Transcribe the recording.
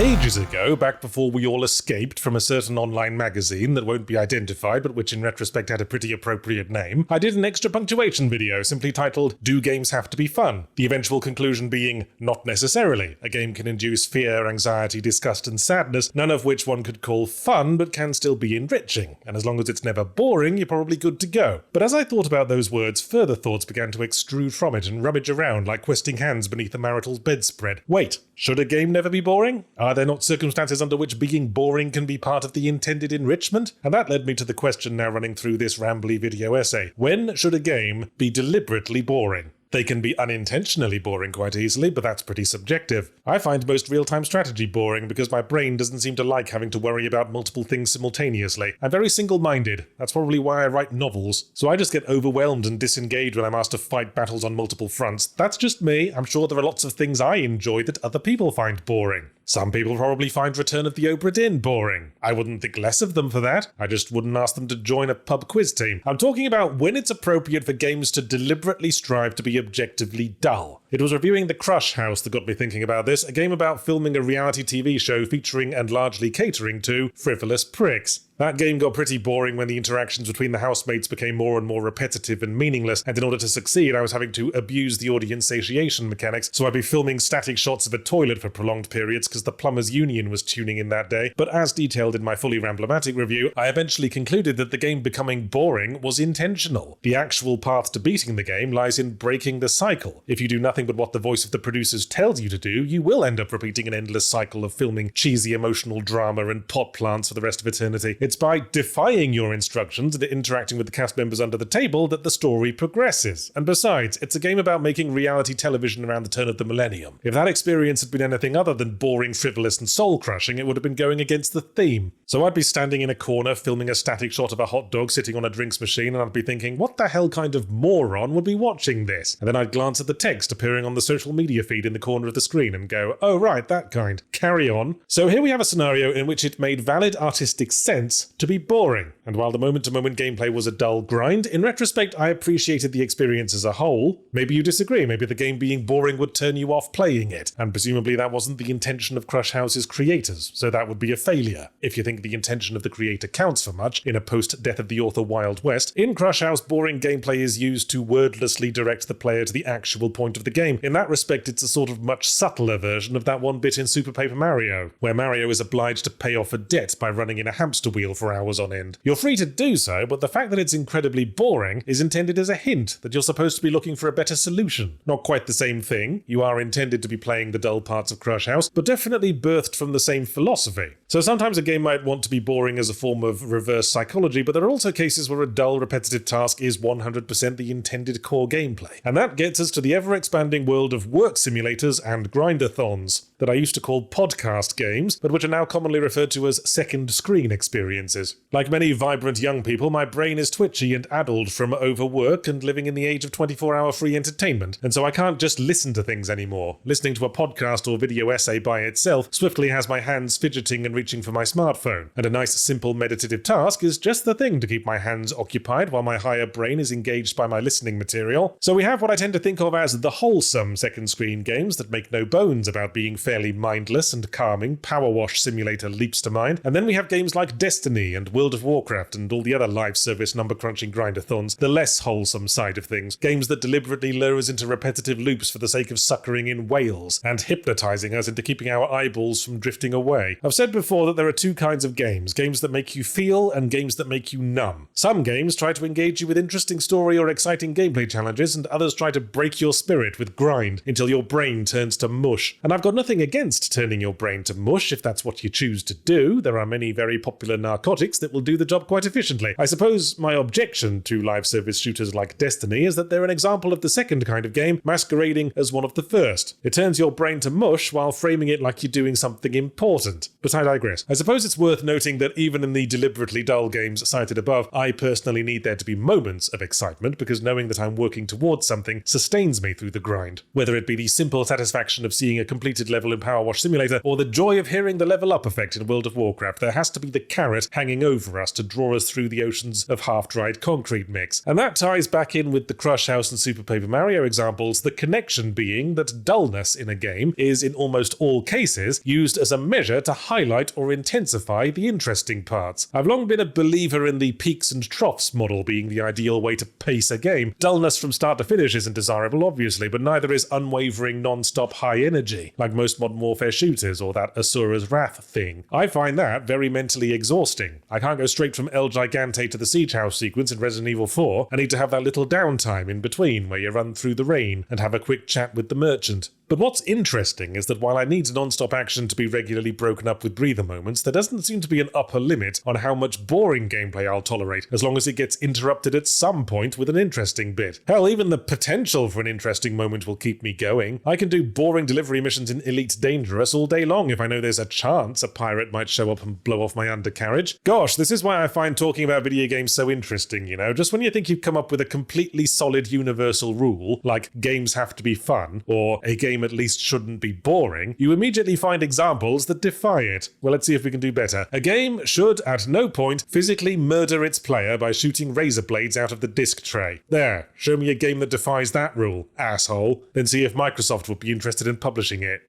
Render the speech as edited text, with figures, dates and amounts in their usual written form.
Ages ago, back before we all escaped from a certain online magazine that won't be identified but which in retrospect had a pretty appropriate name, I did an extra punctuation video simply titled, "Do Games Have to Be Fun?" The eventual conclusion being, not necessarily. A game can induce fear, anxiety, disgust and sadness, none of which one could call fun but can still be enriching, and as long as it's never boring, you're probably good to go. But as I thought about those words, further thoughts began to extrude from it and rummage around like questing hands beneath a marital bedspread. Wait, should a game never be boring? Are there not circumstances under which being boring can be part of the intended enrichment? And that led me to the question now running through this rambly video essay. When should a game be deliberately boring? They can be unintentionally boring quite easily, but that's pretty subjective. I find most real-time strategy boring because my brain doesn't seem to like having to worry about multiple things simultaneously. I'm very single-minded. That's probably why I write novels. So I just get overwhelmed and disengaged when I'm asked to fight battles on multiple fronts. That's just me. I'm sure there are lots of things I enjoy that other people find boring. Some people probably find Return of the Obra Dinn boring. I wouldn't think less of them for that. I just wouldn't ask them to join a pub quiz team. I'm talking about when it's appropriate for games to deliberately strive to be objectively dull. It was reviewing The Crush House that got me thinking about this, a game about filming a reality TV show featuring and largely catering to frivolous pricks. That game got pretty boring when the interactions between the housemates became more and more repetitive and meaningless, and in order to succeed I was having to abuse the audience satiation mechanics, so I'd be filming static shots of a toilet for prolonged periods because the plumbers union was tuning in that day. But as detailed in my fully Ramblomatic review, I eventually concluded that the game becoming boring was intentional. The actual path to beating the game lies in breaking the cycle. If you do nothing but what the voice of the producers tells you to do, you will end up repeating an endless cycle of filming cheesy emotional drama and pot plants for the rest of eternity. It's by defying your instructions and interacting with the cast members under the table that the story progresses. And besides, it's a game about making reality television around the turn of the millennium. If that experience had been anything other than boring, frivolous and soul-crushing, it would have been going against the theme. So I'd be standing in a corner filming a static shot of a hot dog sitting on a drinks machine, and I'd be thinking, what the hell kind of moron would be watching this? And then I'd glance at the text appearing on the social media feed in the corner of the screen and go, oh right, that kind. Carry on. So here we have a scenario in which it made valid artistic sense to be boring. And while the moment-to-moment gameplay was a dull grind, in retrospect I appreciated the experience as a whole. Maybe you disagree, maybe the game being boring would turn you off playing it, and presumably that wasn't the intention of Crush House's creators, so that would be a failure. If you think the intention of the creator counts for much in a post-death of the author Wild West, in Crush House boring gameplay is used to wordlessly direct the player to the actual point of the game. In that respect it's a sort of much subtler version of that one bit in Super Paper Mario, where Mario is obliged to pay off a debt by running in a hamster wheel for hours on end. You're free to do so, but the fact that it's incredibly boring is intended as a hint that you're supposed to be looking for a better solution. Not quite the same thing. You are intended to be playing the dull parts of Crush House, but definitely birthed from the same philosophy. So sometimes a game might want to be boring as a form of reverse psychology, but there are also cases where a dull, repetitive task is 100% the intended core gameplay. And that gets us to the ever-expanding world of work simulators and grindathons that I used to call podcast games, but which are now commonly referred to as second screen experiences. Like many vibrant young people, my brain is twitchy and addled from overwork and living in the age of 24-hour free entertainment, and so I can't just listen to things anymore. Listening to a podcast or video essay by itself swiftly has my hands fidgeting and reaching for my smartphone, and a nice simple meditative task is just the thing to keep my hands occupied while my higher brain is engaged by my listening material. So we have what I tend to think of as the wholesome second screen games that make no bones about being fairly mindless and calming. Power Wash Simulator leaps to mind, and then we have games like Destiny and World of Warcraft and all the other live service number-crunching grindathons, the less wholesome side of things, games that deliberately lure us into repetitive loops for the sake of suckering in whales and hypnotizing us into keeping our eyeballs from drifting away. I've said before that there are two kinds of games that make you feel and games that make you numb. Some games try to engage you with interesting story or exciting gameplay challenges, and others try to break your spirit with grind until your brain turns to mush. And I've got nothing against turning your brain to mush if that's what you choose to do. There are many very popular narcotics that will do the job quite efficiently. I suppose my objection to live service shooters like Destiny is that they're an example of the second kind of game masquerading as one of the first. It turns your brain to mush while framing it like you're doing something important. But I digress. I suppose it's worth noting that even in the deliberately dull games cited above, I personally need there to be moments of excitement because knowing that I'm working towards something sustains me through the grind. Whether it be the simple satisfaction of seeing a completed level in Power Wash Simulator or the joy of hearing the level up effect in World of Warcraft, there has to be the carrot it hanging over us to draw us through the oceans of half-dried concrete mix. And that ties back in with the Crush House and Super Paper Mario examples, the connection being that dullness in a game is, in almost all cases, used as a measure to highlight or intensify the interesting parts. I've long been a believer in the peaks and troughs model being the ideal way to pace a game. Dullness from start to finish isn't desirable, obviously, but neither is unwavering non-stop high energy, like most Modern Warfare shooters or that Asura's Wrath thing. I find that very mentally exhausting. I can't go straight from El Gigante to the Siege House sequence in Resident Evil 4. I need to have that little downtime in between where you run through the rain and have a quick chat with the merchant. But what's interesting is that while I need non-stop action to be regularly broken up with breather moments, there doesn't seem to be an upper limit on how much boring gameplay I'll tolerate, as long as it gets interrupted at some point with an interesting bit. Hell, even the potential for an interesting moment will keep me going. I can do boring delivery missions in Elite Dangerous all day long if I know there's a chance a pirate might show up and blow off my undercarriage. Gosh, this is why I find talking about video games so interesting, you know? Just when you think you've come up with a completely solid universal rule, like games have to be fun, or a game at least shouldn't be boring, you immediately find examples that defy it. Well, let's see if we can do better. A game should, at no point, physically murder its player by shooting razor blades out of the disc tray. There, show me a game that defies that rule, asshole. Then see if Microsoft would be interested in publishing it.